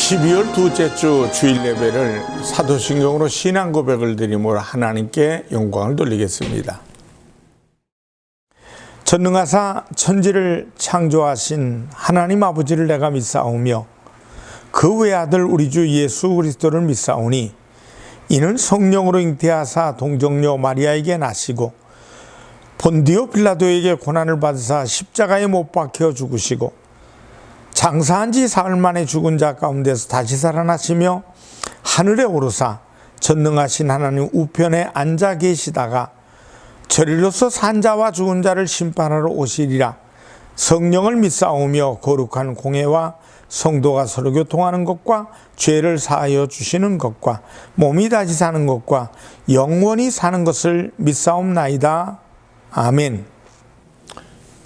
12월 둘째 주 주일 예배를 사도신경으로 신앙 고백을 드림으로 하나님께 영광을 돌리겠습니다. 전능하사 천지를 창조하신 하나님 아버지를 내가 믿사오며 그 외아들 우리 주 예수 그리스도를 믿사오니 이는 성령으로 잉태하사 동정녀 마리아에게 나시고 본디오 빌라도에게 고난을 받으사 십자가에 못 박혀 죽으시고 장사한 지 사흘 만에 죽은 자 가운데서 다시 살아나시며 하늘에 오르사 전능하신 하나님 우편에 앉아 계시다가 저리로서 산 자와 죽은 자를 심판하러 오시리라. 성령을 믿사오며 거룩한 공회와 성도가 서로 교통하는 것과 죄를 사하여 주시는 것과 몸이 다시 사는 것과 영원히 사는 것을 믿사옵나이다. 아멘.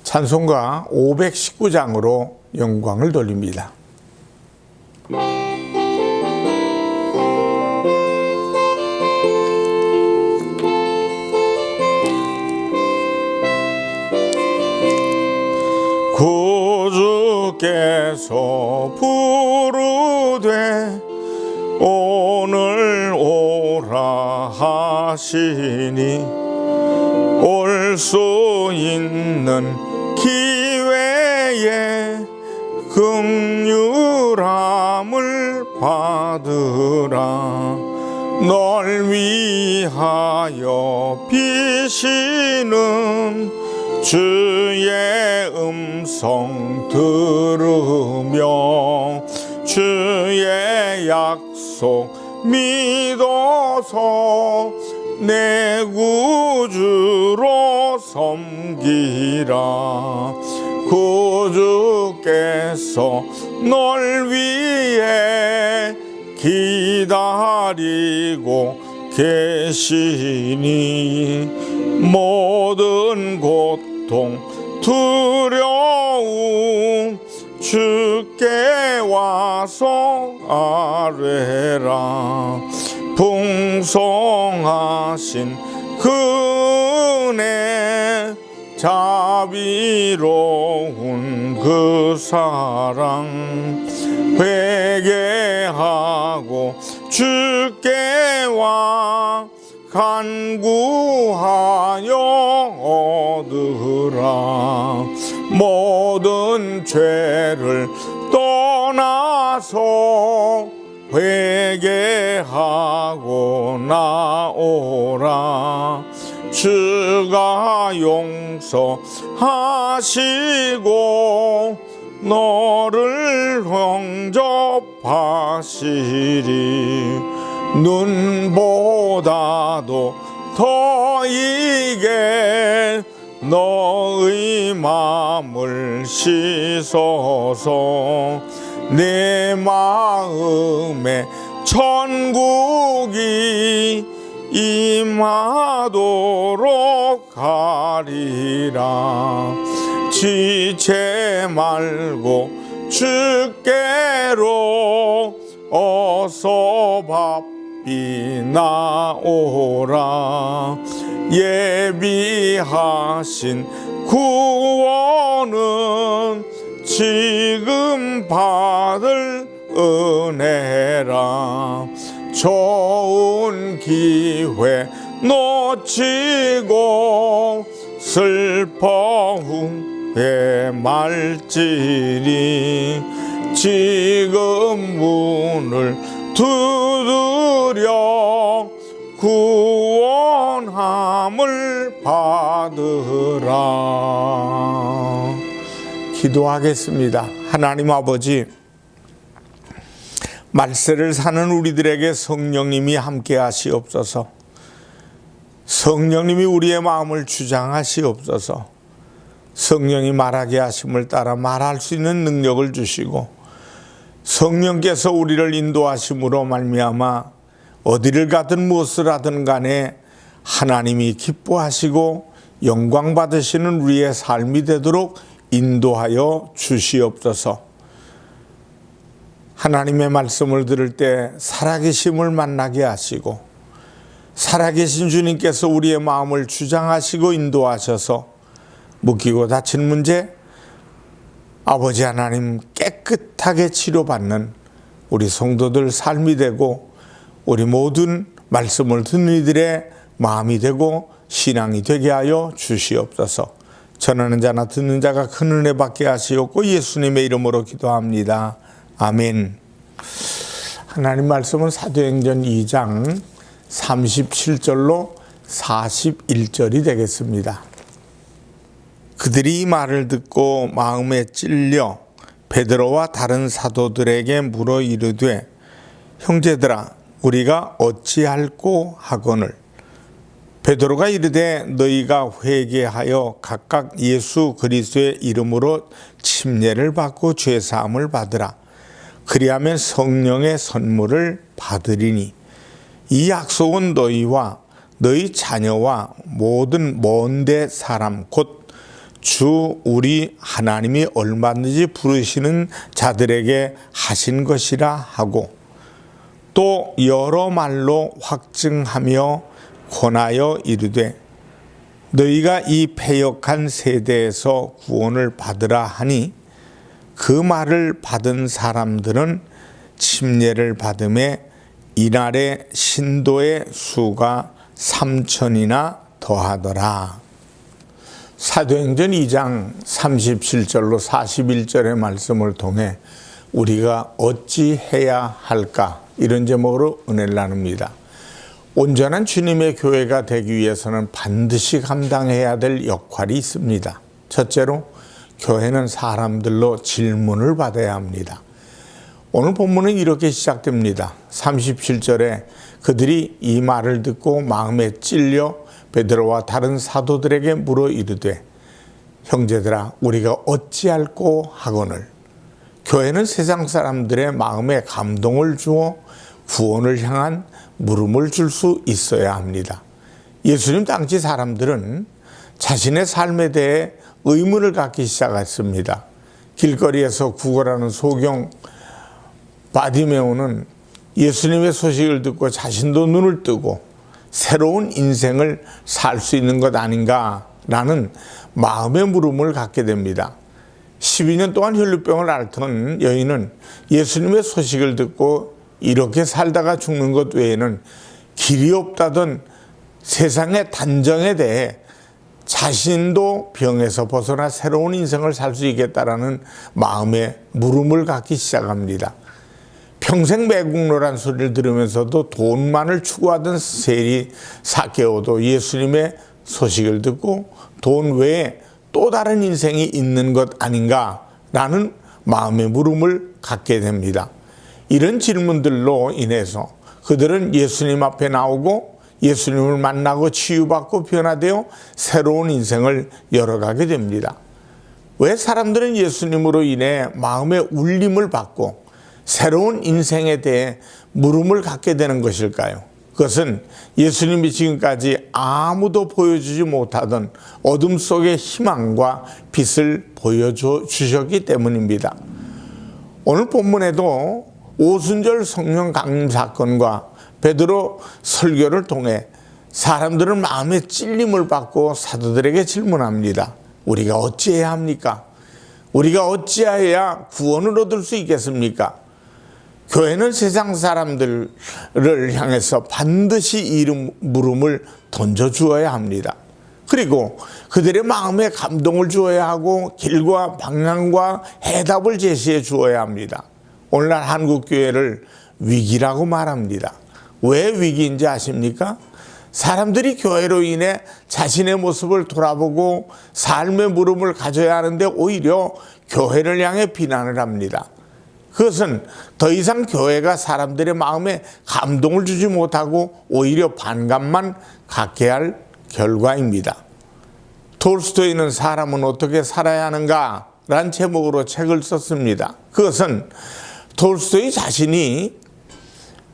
찬송가 519장으로 영광을 돌립니다. 구주께서 부르되 오늘 오라 하시니 올 수 있는 기회에 긍휼함을 받으라. 널 위하여 비시는 주의 음성 들으며 주의 약속 믿어서 내 구주로 섬기라. 구주께서 널 위해 기다리고 계시니 모든 고통 두려움 주께 와서 아뢰라. 풍성하신 그 은혜 자비로운 그 사랑 회개하고 주께 와 간구하여 얻으라. 모든 죄를 떠나서 회개하고 나오라. 주가 용서하시고 너를 영접하시리. 눈보다도 더 이게 너의 마음을 씻어서 내 마음에 천국이 임하도록 하리라. 지체 말고 주께로 어서 바삐 나오라. 예비하신 구원은 지금 받을 은혜라. 좋은 기회 놓치고 슬퍼 후회 말지니 지금 문을 두드려 구원함을 받으라. 기도하겠습니다. 하나님 아버지, 말세를 사는 우리들에게 성령님이 함께 하시옵소서. 성령님이 우리의 마음을 주장하시옵소서. 성령이 말하게 하심을 따라 말할 수 있는 능력을 주시고 성령께서 우리를 인도하심으로 말미암아 어디를 가든 무엇을 하든 간에 하나님이 기뻐하시고 영광 받으시는 우리의 삶이 되도록 인도하여 주시옵소서. 하나님의 말씀을 들을 때 살아계심을 만나게 하시고 살아계신 주님께서 우리의 마음을 주장하시고 인도하셔서 묶이고 다친 문제 아버지 하나님 깨끗하게 치료받는 우리 성도들 삶이 되고 우리 모든 말씀을 듣는 이들의 마음이 되고 신앙이 되게 하여 주시옵소서. 전하는 자나 듣는 자가 큰 은혜 받게 하시옵고 예수님의 이름으로 기도합니다. 아멘. 하나님 말씀은 사도행전 2장 37절로 41절이 되겠습니다. 그들이 이 말을 듣고 마음에 찔려 베드로와 다른 사도들에게 물어 이르되 형제들아 우리가 어찌할꼬 하거늘. 베드로가 이르되 너희가 회개하여 각각 예수 그리스도의 이름으로 침례를 받고 죄 사함을 받으라. 그리하면 성령의 선물을 받으리니 이 약속은 너희와 너희 자녀와 모든 먼데 사람 곧 주 우리 하나님이 얼마든지 부르시는 자들에게 하신 것이라 하고 또 여러 말로 확증하며 권하여 이르되 너희가 이 패역한 세대에서 구원을 받으라 하니 그 말을 받은 사람들은 침례를 받음에 이날의 신도의 수가 3,000이나 더하더라. 사도행전 2장 37절로 41절의 말씀을 통해 우리가 어찌해야 할까 이런 제목으로 은혜를 나눕니다. 온전한 주님의 교회가 되기 위해서는 반드시 감당해야 될 역할이 있습니다. 첫째로 교회는 사람들로 질문을 받아야 합니다. 오늘 본문은 이렇게 시작됩니다. 37절에 그들이 이 말을 듣고 마음에 찔려 베드로와 다른 사도들에게 물어 이르되 형제들아 우리가 어찌할꼬 하거늘. 교회는 세상 사람들의 마음에 감동을 주어 구원을 향한 물음을 줄 수 있어야 합니다. 예수님 당시 사람들은 자신의 삶에 대해 의문을 갖기 시작했습니다. 길거리에서 구걸하는 소경 바디메오는 예수님의 소식을 듣고 자신도 눈을 뜨고 새로운 인생을 살 수 있는 것 아닌가라는 마음의 물음을 갖게 됩니다. 12년 동안 혈루병을 앓던 여인은 예수님의 소식을 듣고 이렇게 살다가 죽는 것 외에는 길이 없다던 세상의 단정에 대해 자신도 병에서 벗어나 새로운 인생을 살 수 있겠다라는 마음의 물음을 갖기 시작합니다. 평생 매국노란 소리를 들으면서도 돈만을 추구하던 세리 사케오도 예수님의 소식을 듣고 돈 외에 또 다른 인생이 있는 것 아닌가라는 마음의 물음을 갖게 됩니다. 이런 질문들로 인해서 그들은 예수님 앞에 나오고 예수님을 만나고 치유받고 변화되어 새로운 인생을 열어가게 됩니다. 왜 사람들은 예수님으로 인해 마음의 울림을 받고 새로운 인생에 대해 물음을 갖게 되는 것일까요? 그것은 예수님이 지금까지 아무도 보여주지 못하던 어둠 속의 희망과 빛을 보여주셨기 때문입니다. 오늘 본문에도 오순절 성령 강림 사건과 베드로 설교를 통해 사람들은 마음의 찔림을 받고 사도들에게 질문합니다. 우리가 어찌해야 합니까? 우리가 어찌해야 구원을 얻을 수 있겠습니까? 교회는 세상 사람들을 향해서 반드시 이 물음을 던져주어야 합니다. 그리고 그들의 마음에 감동을 주어야 하고 길과 방향과 해답을 제시해 주어야 합니다. 오늘날 한국교회를 위기라고 말합니다. 왜 위기인지 아십니까? 사람들이 교회로 인해 자신의 모습을 돌아보고 삶의 물음을 가져야 하는데 오히려 교회를 향해 비난을 합니다. 그것은 더 이상 교회가 사람들의 마음에 감동을 주지 못하고 오히려 반감만 갖게 할 결과입니다. 톨스토이는 사람은 어떻게 살아야 하는가? 라는 제목으로 책을 썼습니다. 그것은 톨스토이 자신이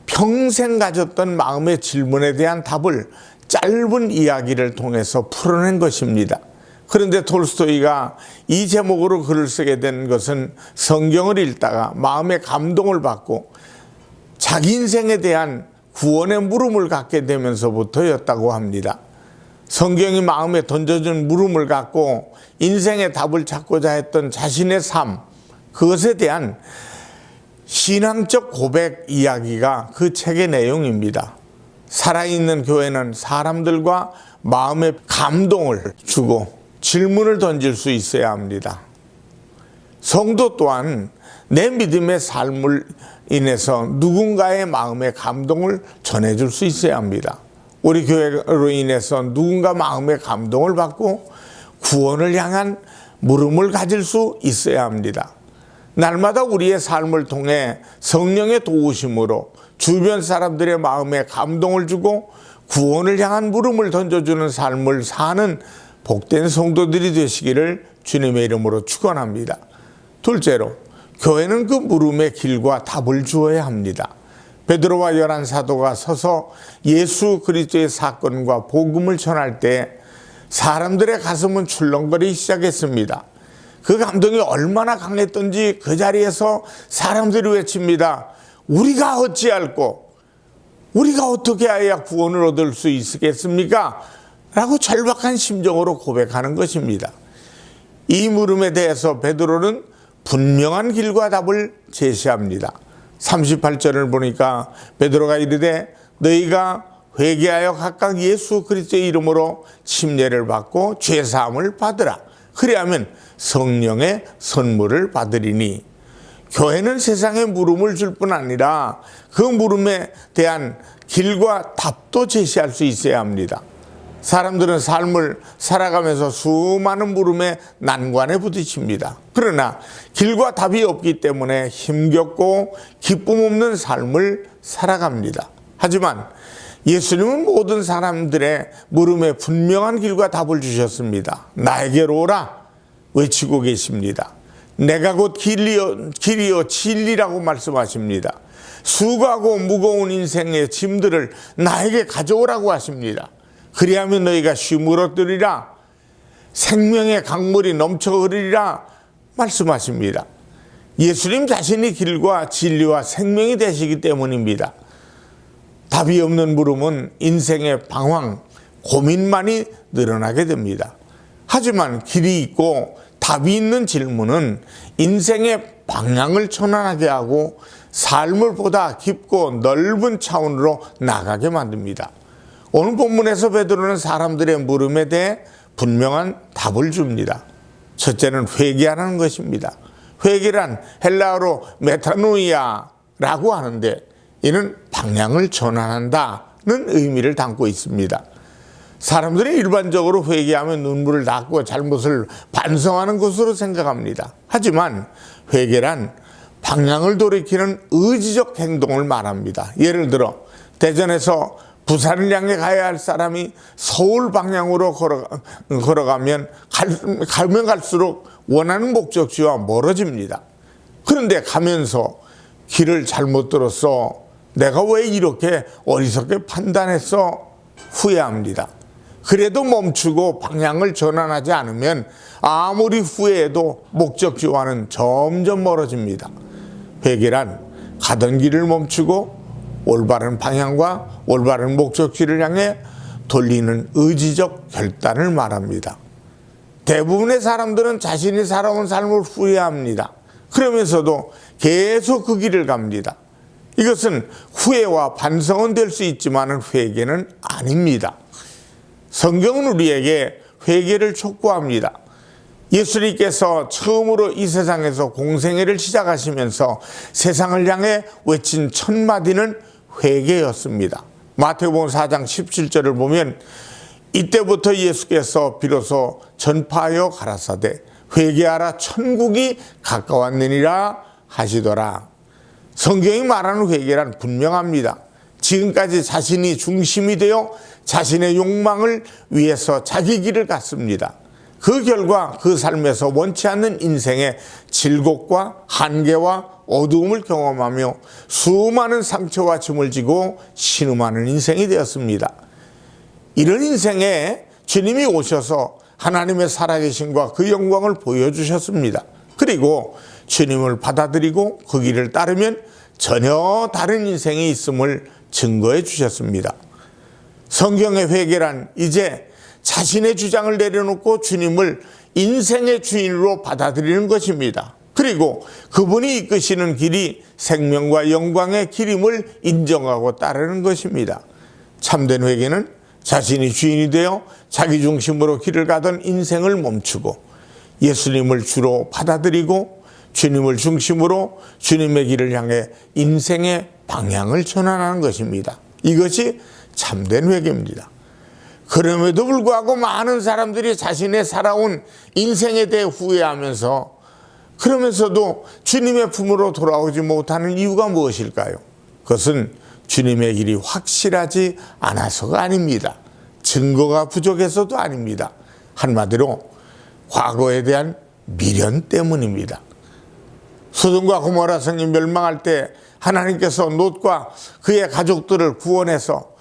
평생 가졌던 마음의 질문에 대한 답을 짧은 이야기를 통해서 풀어낸 것입니다. 그런데 톨스토이가 이 제목으로 글을 쓰게 된 것은 성경을 읽다가 마음의 감동을 받고 자기 인생에 대한 구원의 물음을 갖게 되면서부터였다고 합니다. 성경이 마음에 던져준 물음을 갖고 인생의 답을 찾고자 했던 자신의 삶, 그것에 대한 신앙적 고백 이야기가 그 책의 내용입니다. 살아있는 교회는 사람들과 마음의 감동을 주고 질문을 던질 수 있어야 합니다. 성도 또한 내 믿음의 삶을 인해서 누군가의 마음의 감동을 전해줄 수 있어야 합니다. 우리 교회로 인해서 누군가 마음의 감동을 받고 구원을 향한 물음을 가질 수 있어야 합니다. 날마다 우리의 삶을 통해 성령의 도우심으로 주변 사람들의 마음에 감동을 주고 구원을 향한 물음을 던져주는 삶을 사는 복된 성도들이 되시기를 주님의 이름으로 축원합니다. 둘째로, 교회는 그 물음의 길과 답을 주어야 합니다. 베드로와 11 사도가 서서 예수 그리스도의 사건과 복음을 전할 때 사람들의 가슴은 출렁거리기 시작했습니다. 그 감동이 얼마나 강했던지 그 자리에서 사람들이 외칩니다. 우리가 어찌할꼬? 우리가 어떻게 해야 구원을 얻을 수 있겠습니까? 라고 절박한 심정으로 고백하는 것입니다. 이 물음에 대해서 베드로는 분명한 길과 답을 제시합니다. 38절을 보니까 베드로가 이르되 너희가 회개하여 각각 예수 그리스도의 이름으로 침례를 받고 죄사함을 받으라. 그리하면 성령의 선물을 받으리니. 교회는 세상에 물음을 줄 뿐 아니라 그 물음에 대한 길과 답도 제시할 수 있어야 합니다. 사람들은 삶을 살아가면서 수많은 물음의 난관에 부딪힙니다. 그러나 길과 답이 없기 때문에 힘겹고 기쁨 없는 삶을 살아갑니다. 하지만 예수님은 모든 사람들의 물음에 분명한 길과 답을 주셨습니다. 나에게로 오라 외치고 계십니다. 내가 곧 길이요 진리라고 말씀하십니다. 수고하고 무거운 인생의 짐들을 나에게 가져오라고 하십니다. 그리하면 너희가 쉼을 얻으리라. 생명의 강물이 넘쳐 흐르리라 말씀하십니다. 예수님 자신이 길과 진리와 생명이 되시기 때문입니다. 답이 없는 물음은 인생의 방황, 고민만이 늘어나게 됩니다. 하지만 길이 있고 답이 있는 질문은 인생의 방향을 전환하게 하고 삶을 보다 깊고 넓은 차원으로 나가게 만듭니다. 오늘 본문에서 베드로는 사람들의 물음에 대해 분명한 답을 줍니다. 첫째는 회개하라는 것입니다. 회개란 헬라어로 메타노이아라고 하는데 이는 방향을 전환한다는 의미를 담고 있습니다. 사람들이 일반적으로 회개하면 눈물을 닦고 잘못을 반성하는 것으로 생각합니다. 하지만 회개란 방향을 돌이키는 의지적 행동을 말합니다. 예를 들어 대전에서 부산을 향해 가야 할 사람이 서울 방향으로 걸어가면 가면 갈수록 원하는 목적지와 멀어집니다. 그런데 가면서 길을 잘못 들었어, 내가 왜 이렇게 어리석게 판단했어 후회합니다. 그래도 멈추고 방향을 전환하지 않으면 아무리 후회해도 목적지와는 점점 멀어집니다. 회개란 가던 길을 멈추고 올바른 방향과 올바른 목적지를 향해 돌리는 의지적 결단을 말합니다. 대부분의 사람들은 자신이 살아온 삶을 후회합니다. 그러면서도 계속 그 길을 갑니다. 이것은 후회와 반성은 될 수 있지만 회개는 아닙니다. 성경은 우리에게 회개를 촉구합니다. 예수님께서 처음으로 이 세상에서 공생애를 시작하시면서 세상을 향해 외친 첫 마디는 회개였습니다. 마태복음 4장 17절을 보면 이때부터 예수께서 비로소 전파하여 가라사대 회개하라 천국이 가까웠느니라 하시더라. 성경이 말하는 회개란 분명합니다. 지금까지 자신이 중심이 되어 자신의 욕망을 위해서 자기 길을 갔습니다. 그 결과 그 삶에서 원치 않는 인생의 질곡과 한계와 어두움을 경험하며 수많은 상처와 짐을 지고 신음하는 인생이 되었습니다. 이런 인생에 주님이 오셔서 하나님의 살아계심과 그 영광을 보여주셨습니다. 그리고 주님을 받아들이고 그 길을 따르면 전혀 다른 인생이 있음을 증거해 주셨습니다. 성경의 회개란 이제 자신의 주장을 내려놓고 주님을 인생의 주인으로 받아들이는 것입니다. 그리고 그분이 이끄시는 길이 생명과 영광의 길임을 인정하고 따르는 것입니다. 참된 회개는 자신이 주인이 되어 자기 중심으로 길을 가던 인생을 멈추고 예수님을 주로 받아들이고 주님을 중심으로 주님의 길을 향해 인생의 방향을 전환하는 것입니다. 이것이 참된 회개입니다. 그럼에도 불구하고 많은 사람들이 자신의 살아온 인생에 대해 후회하면서 그러면서도 주님의 품으로 돌아오지 못하는 이유가 무엇일까요? 그것은 주님의 길이 확실하지 않아서가 아닙니다. 증거가 부족해서도 아닙니다. 한마디로 과거에 대한 미련 때문입니다. 소돔과 고모라 성이 멸망할 때 하나님께서 롯과 그의 가족들을 구원해서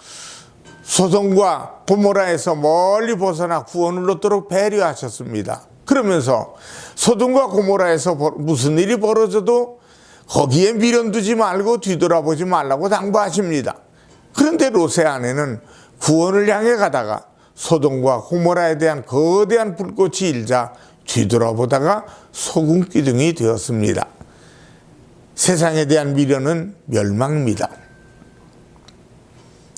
소돔과 고모라에서 멀리 벗어나 구원을 얻도록 배려하셨습니다. 그러면서 소돔과 고모라에서 무슨 일이 벌어져도 거기에 미련 두지 말고 뒤돌아보지 말라고 당부하십니다. 그런데 롯의 아내는 구원을 향해 가다가 소돔과 고모라에 대한 거대한 불꽃이 일자 뒤돌아보다가 소금 기둥이 되었습니다. 세상에 대한 미련은 멸망입니다.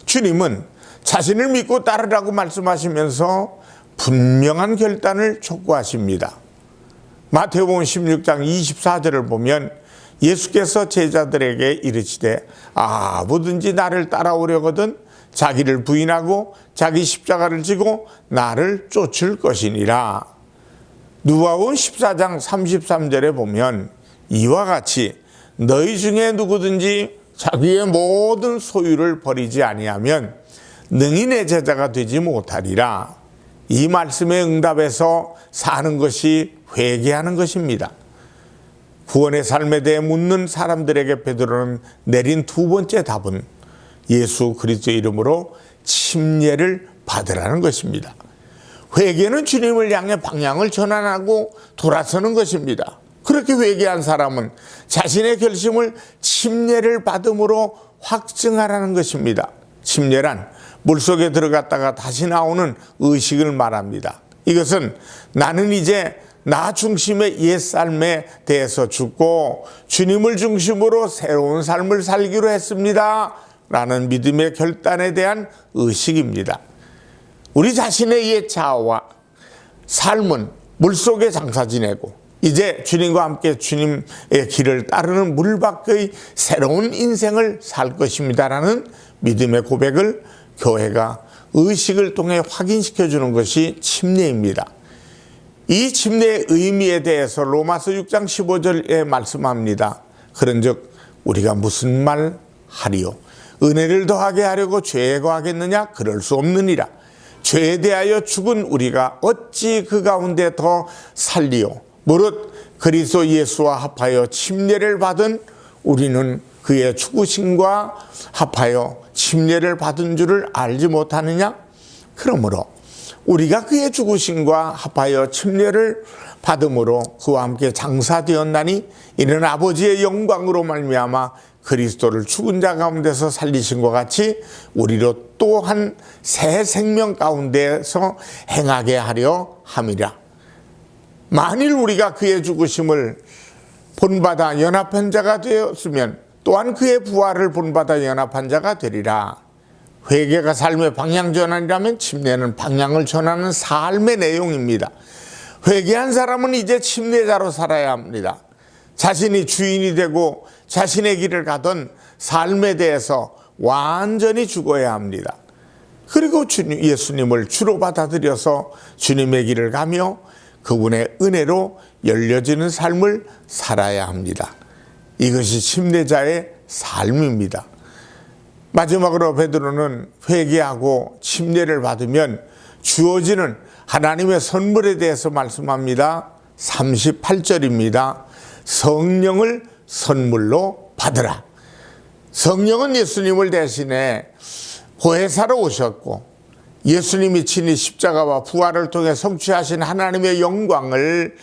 주님은 자신을 믿고 따르라고 말씀하시면서 분명한 결단을 촉구하십니다. 마태복음 16장 24절을 보면 예수께서 제자들에게 이르시되 아무든지 나를 따라오려거든 자기를 부인하고 자기 십자가를 지고 나를 쫓을 것이니라. 누가복음 14장 33절에 보면 이와 같이 너희 중에 누구든지 자기의 모든 소유를 버리지 아니하면 능히 내 제자가 되지 못하리라. 이 말씀에 응답해서 사는 것이 회개하는 것입니다. 구원의 삶에 대해 묻는 사람들에게 베드로는 내린 두 번째 답은 예수 그리스도의 이름으로 침례를 받으라는 것입니다. 회개는 주님을 향해 방향을 전환하고 돌아서는 것입니다. 그렇게 회개한 사람은 자신의 결심을 침례를 받음으로 확증하라는 것입니다. 침례란 물속에 들어갔다가 다시 나오는 의식을 말합니다. 이것은 나는 이제 나 중심의 옛삶에 대해서 죽고 주님을 중심으로 새로운 삶을 살기로 했습니다 라는 믿음의 결단에 대한 의식입니다. 우리 자신의 옛 자아와 삶은 물속에 장사 지내고 이제 주님과 함께 주님의 길을 따르는 물 밖의 새로운 인생을 살 것입니다라는 믿음의 고백을 교회가 의식을 통해 확인시켜 주는 것이 침례입니다. 이 침례의 의미에 대해서 로마서 6장 15절에 말씀합니다. 그런즉 우리가 무슨 말 하리요? 은혜를 더하게 하려고 죄에 거하겠느냐? 그럴 수 없느니라. 죄에 대하여 죽은 우리가 어찌 그 가운데 더 살리요? 무릇 그리스도 예수와 합하여 침례를 받은 우리는 그의 죽으심과 합하여 침례를 받은 줄을 알지 못하느냐? 그러므로 우리가 그의 죽으심과 합하여 침례를 받음으로 그와 함께 장사되었나니 이는 아버지의 영광으로 말미암아 그리스도를 죽은 자 가운데서 살리신 것 같이 우리로 또한 새 생명 가운데서 행하게 하려 함이라. 만일 우리가 그의 죽으심을 본받아 연합한 자가 되었으면 또한 그의 부활을 본받아 연합한 자가 되리라. 회개가 삶의 방향 전환이라면 침례는 방향을 전하는 삶의 내용입니다. 회개한 사람은 이제 침례자로 살아야 합니다. 자신이 주인이 되고 자신의 길을 가던 삶에 대해서 완전히 죽어야 합니다. 그리고 예수님을 주로 받아들여서 주님의 길을 가며 그분의 은혜로 열려지는 삶을 살아야 합니다. 이것이 침례자의 삶입니다. 마지막으로 베드로는 회개하고 침례를 받으면 주어지는 하나님의 선물에 대해서 말씀합니다. 38절입니다. 성령을 선물로 받으라. 성령은 예수님을 대신해 보혜사로 오셨고 예수님이 친히 십자가와 부활을 통해 성취하신 하나님의 영광을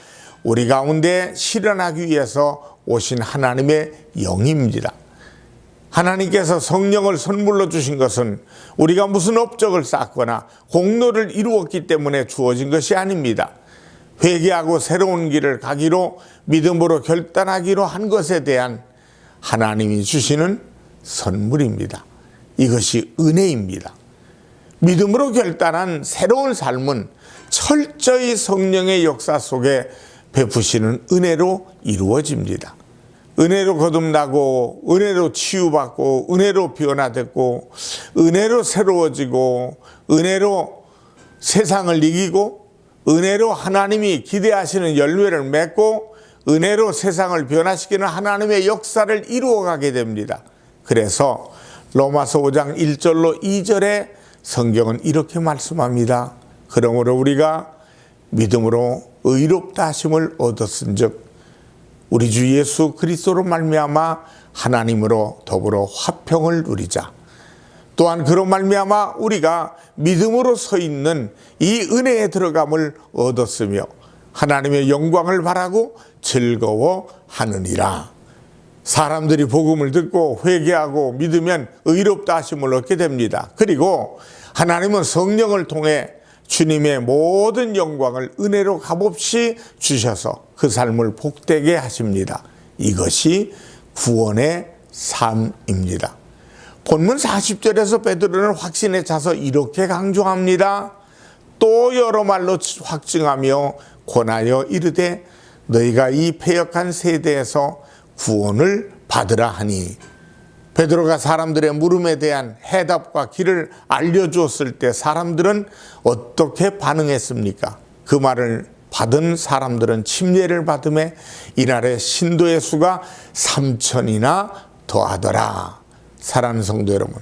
우리 가운데 실현하기 위해서 오신 하나님의 영입니다. 하나님께서 성령을 선물로 주신 것은 우리가 무슨 업적을 쌓거나 공로를 이루었기 때문에 주어진 것이 아닙니다. 회개하고 새로운 길을 가기로 믿음으로 결단하기로 한 것에 대한 하나님이 주시는 선물입니다. 이것이 은혜입니다. 믿음으로 결단한 새로운 삶은 철저히 성령의 역사 속에 베푸시는 은혜로 이루어집니다. 은혜로 거듭나고 은혜로 치유받고 은혜로 변화됐고 은혜로 새로워지고 은혜로 세상을 이기고 은혜로 하나님이 기대하시는 열매를 맺고 은혜로 세상을 변화시키는 하나님의 역사를 이루어가게 됩니다. 그래서 로마서 5장 1절로 2절에 성경은 이렇게 말씀합니다. 그러므로 우리가 믿음으로 의롭다 하심을 얻었은즉 우리 주 예수 그리스도로 말미암아 하나님으로 더불어 화평을 누리자. 또한 그로 말미암아 우리가 믿음으로 서 있는 이 은혜에 들어감을 얻었으며 하나님의 영광을 바라고 즐거워하느니라. 사람들이 복음을 듣고 회개하고 믿으면 의롭다 하심을 얻게 됩니다. 그리고 하나님은 성령을 통해 주님의 모든 영광을 은혜로 값없이 주셔서 그 삶을 복되게 하십니다. 이것이 구원의 삶입니다. 본문 40절에서 베드로는 확신에 차서 이렇게 강조합니다. 또 여러 말로 확증하며 권하여 이르되 너희가 이 패역한 세대에서 구원을 받으라 하니. 베드로가 사람들의 물음에 대한 해답과 길을 알려주었을 때 사람들은 어떻게 반응했습니까? 그 말을 받은 사람들은 침례를 받음에 이날의 신도의 수가 3,000이나 더하더라. 사랑하는 성도 여러분,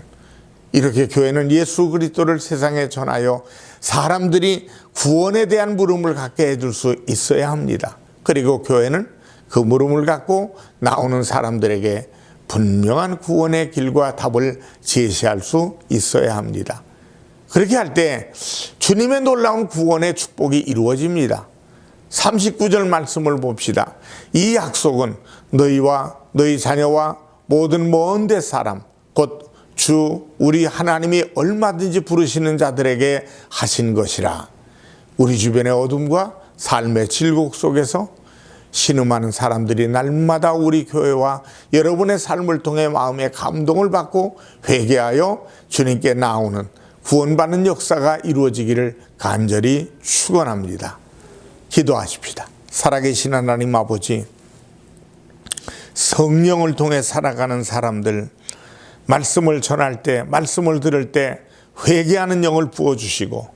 이렇게 교회는 예수 그리스도를 세상에 전하여 사람들이 구원에 대한 물음을 갖게 해줄 수 있어야 합니다. 그리고 교회는 그 물음을 갖고 나오는 사람들에게 분명한 구원의 길과 답을 제시할 수 있어야 합니다. 그렇게 할 때 주님의 놀라운 구원의 축복이 이루어집니다. 39절 말씀을 봅시다. 이 약속은 너희와 너희 자녀와 모든 먼 데 사람 곧 주 우리 하나님이 얼마든지 부르시는 자들에게 하신 것이라. 우리 주변의 어둠과 삶의 질곡 속에서 신음하는 사람들이 날마다 우리 교회와 여러분의 삶을 통해 마음의 감동을 받고 회개하여 주님께 나오는 구원받는 역사가 이루어지기를 간절히 축원합니다. 기도하십시다. 살아계신 하나님 아버지, 성령을 통해 살아가는 사람들, 말씀을 전할 때, 말씀을 들을 때 회개하는 영을 부어주시고,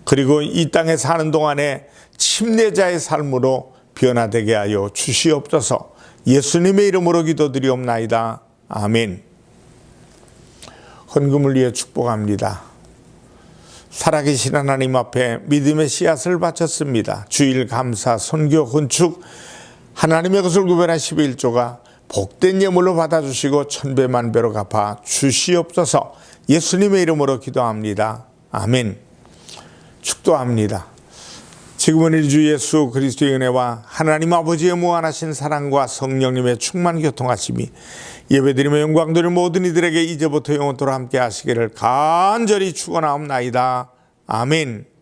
그리고 이 땅에 사는 동안에 침례자의 삶으로 변화되게 하여 주시옵소서. 예수님의 이름으로 기도드리옵나이다. 아멘. 헌금을 위해 축복합니다. 살아계신 하나님 앞에 믿음의 씨앗을 바쳤습니다. 주일 감사, 선교, 건축, 하나님의 것을 구별한 11조가 복된 예물로 받아주시고 천배만배로 갚아 주시옵소서. 예수님의 이름으로 기도합니다. 아멘. 축도합니다. 지금은 우리 주 예수 그리스도의 은혜와 하나님 아버지의 무한하신 사랑과 성령님의 충만 교통하심이 예배드리며 영광 드리는 모든 이들에게 이제부터 영원토록 함께 하시기를 간절히 축원하옵나이다. 아멘.